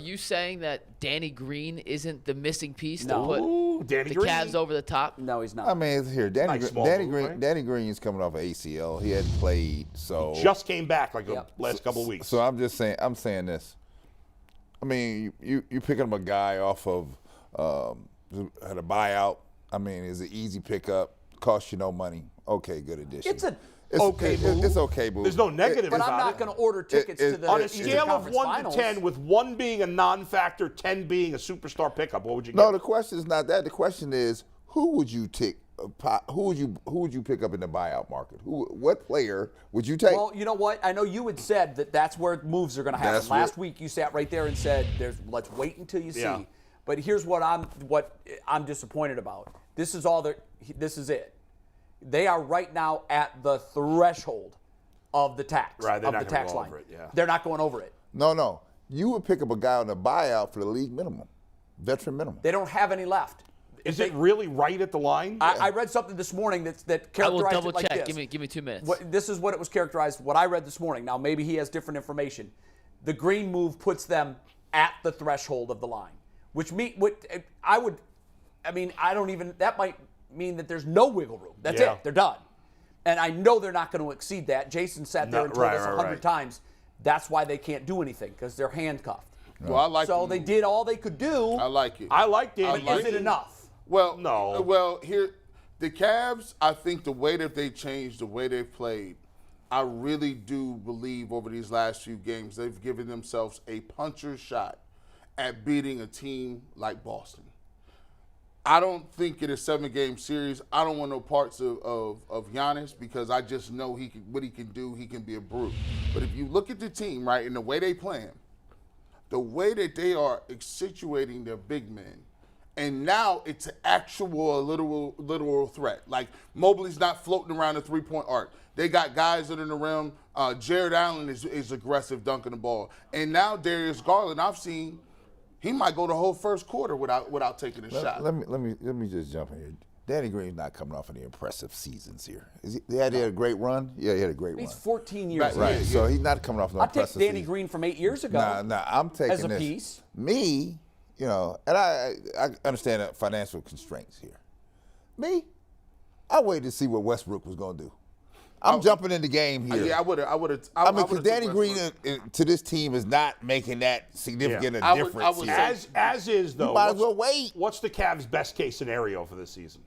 you saying that Danny Green isn't the missing piece No. to put Danny the Green. Cavs over the top? No, he's not. I mean, it's here. Danny Nice small Green. move, right? Danny Green is coming off of ACL. He hadn't played, so Just came back like the Yep. last couple of weeks. So I'm just saying. I'm saying this. I mean, you picking up a guy off of had a buyout. I mean, it's an easy pickup. Costs you no money. Okay, good addition. It's a okay move. It's okay move. There's no negative But I'm about not it. going to order tickets to the On a Eastern scale of Conference 1 Finals. to 10, with 1 being a non-factor, 10 being a superstar pickup, what would you get? No, the question is not that. The question is, who would you take? Who would you pick up in the buyout market? What player would you take? Well, you know what? I know you had said that that's where moves are going to happen. That's Last where- week you sat right there and said, let's wait until you see. Yeah. But here's what I'm disappointed about. This is it. They are right now at the threshold of the tax. Right, they're of not the gonna tax go line. over it, yeah. They're not going over it. No. You would pick up a guy on the buyout for the league minimum, veteran minimum. They don't have any left. Is it really right at the line? I read something this morning that I will characterized double it like check. this. Give me 2 minutes. This is what it was characterized, what I read this morning. Now, maybe he has different information. The Green move puts them at the threshold of the line, which that might mean that there's no wiggle room. That's Yeah. it. They're done. And I know they're not going to exceed that. Jason sat there and told us 100 times that's why they can't do anything, because they're handcuffed. Well, I like So the they move. did all they could do. I like it. I like Danny But is Green. it enough? Well, No. Well, here, the Cavs, I think the way that they changed, the way they've played, I really do believe over these last few games they've given themselves a puncher's shot at beating a team like Boston. I don't think in a 7-game series, I don't want no parts of Giannis because I just know what he can do. He can be a brute. But if you look at the team, right, and the way they play, the way that they are situating their big men, and now it's an actual literal threat. Like Mobley's not floating around the 3-point arc. They got guys that are in the rim. Jared Allen is aggressive dunking the ball. And now Darius Garland, I've seen, he might go the whole first quarter without taking a shot. Let me just jump in here. Danny Green's not coming off any impressive seasons here. He had a great run? Yeah, he had a great run. He's 14 years Right, old. so he's not coming off no I'd take impressive Danny season. Green from 8 years ago. Nah, I'm taking as a this. piece. Me, and I understand the financial constraints here. Me, I waited to see what Westbrook was going to do. I'm jumping in the game here. Yeah, I would have. I mean, because Danny Green to this team is not making that significant a difference here. As is, though. You might as well wait. What's the Cavs' best case scenario for this season?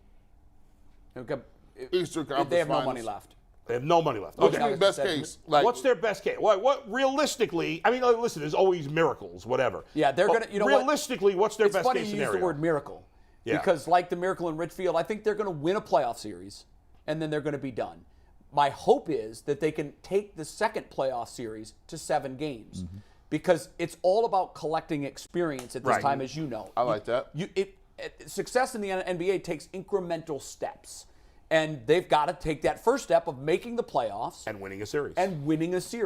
Eastern Conference They have no Finals. money left. They have no money left. What's Okay. your best case? Like, What's their best case? What realistically? I mean, like, listen, there's always miracles, whatever. Yeah, they're But going to, you know what? realistically, what's their It's best funny case you scenario? use the word miracle. Yeah. Because like the miracle in Richfield, I think they're going to win a playoff series, and then they're going to be done. My hope is that they can take the second playoff series to 7 games. Because it's all about collecting experience at this Right. time, as you know. I like that. Success in the NBA takes incremental steps. And they've got to take that first step of making the playoffs and winning a series.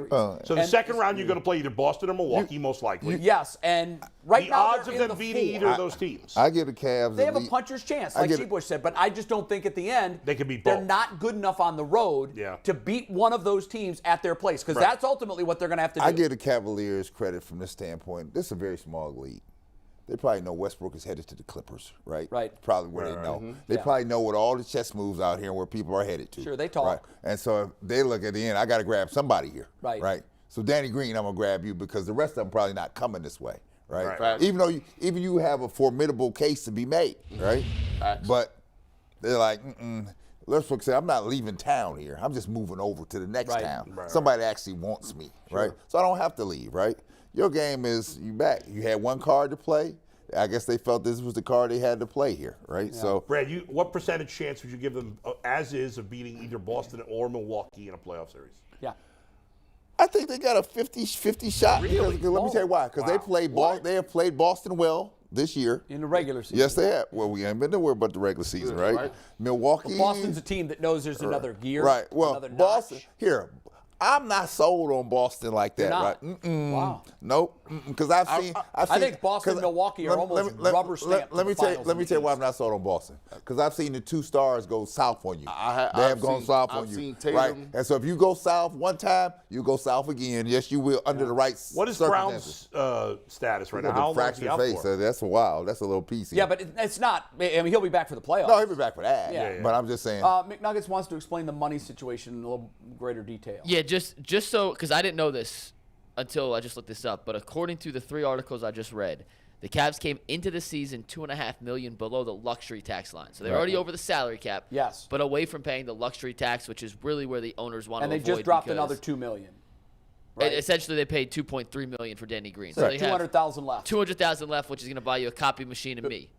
So So the second round, you're going to play either Boston or Milwaukee, most likely. Yes, and right The now odds they're of in them the beating 4. either of those teams. I give the Cavs. They have a puncher's chance, like G-Bush said, but I just don't think at the end They could beat they're both. not good enough on the road to beat one of those teams at their place, because that's ultimately what they're going to have to do. I give the Cavaliers credit from this standpoint. This is a very small league. They probably know Westbrook is headed to the Clippers, right? Right. Probably where they know. They probably know what all the chess moves out here and where people are headed to. Sure, they talk. Right? And so if they look at the end, I got to grab somebody here. Right. Right. So Danny Green, I'm gonna grab you because the rest of them probably not coming this way. Right. Right. Even though you have a formidable case to be made. Right. But they're like, Westbrook said, I'm not leaving town here. I'm just moving over to the next town. Somebody actually wants me. Right. So I don't have to leave. Right. Your game is you back. You had one card to play. I guess they felt this was the card they had to play here, right? Yeah. So, Brad, what percentage chance would you give them, as is, of beating either Boston or Milwaukee in a playoff series? Yeah. I think they got a 50-50 shot. Really? Because, let me tell you why. Because they have played Boston well this year. In the regular season. Yes, they have. Well, we ain't been nowhere but the regular season, right? Milwaukee. But Boston's a team that knows there's another gear. Right. Well, another Boston. notch. Here, I'm not sold on Boston like that. You're not? Right? Mm-mm. Wow. Nope. Because I've seen. I think Boston and Milwaukee are almost rubber stamped. Let me tell you why I'm not sold on Boston. Because I've seen the 2 stars go south on you. They have gone south on you. I've seen Tatum. Right. And so if you go south one time, you go south again. Yes, you will under the right What is circumstances. Brown's status right He now? got How the long is he fractured out face. for? That's wild. That's a little piece. Yeah, but it's not. I mean, he'll be back for the playoffs. No, he'll be back for that. Yeah. But I'm just saying. McNuggets wants to explain the money situation in a little greater detail. Yeah, just so, because I didn't know this until I just looked this up, but according to the 3 articles I just read, the Cavs came into the season $2.5 million below the luxury tax line. So they're already over the salary cap. Yes. But away from paying the luxury tax, which is really where the owners want to avoid. And they just dropped because another $2 million. Right. Essentially, they paid $2.3 million for Danny Green. So So they have $200,000 left. $200,000 left, which is going to buy you a copy machine and me.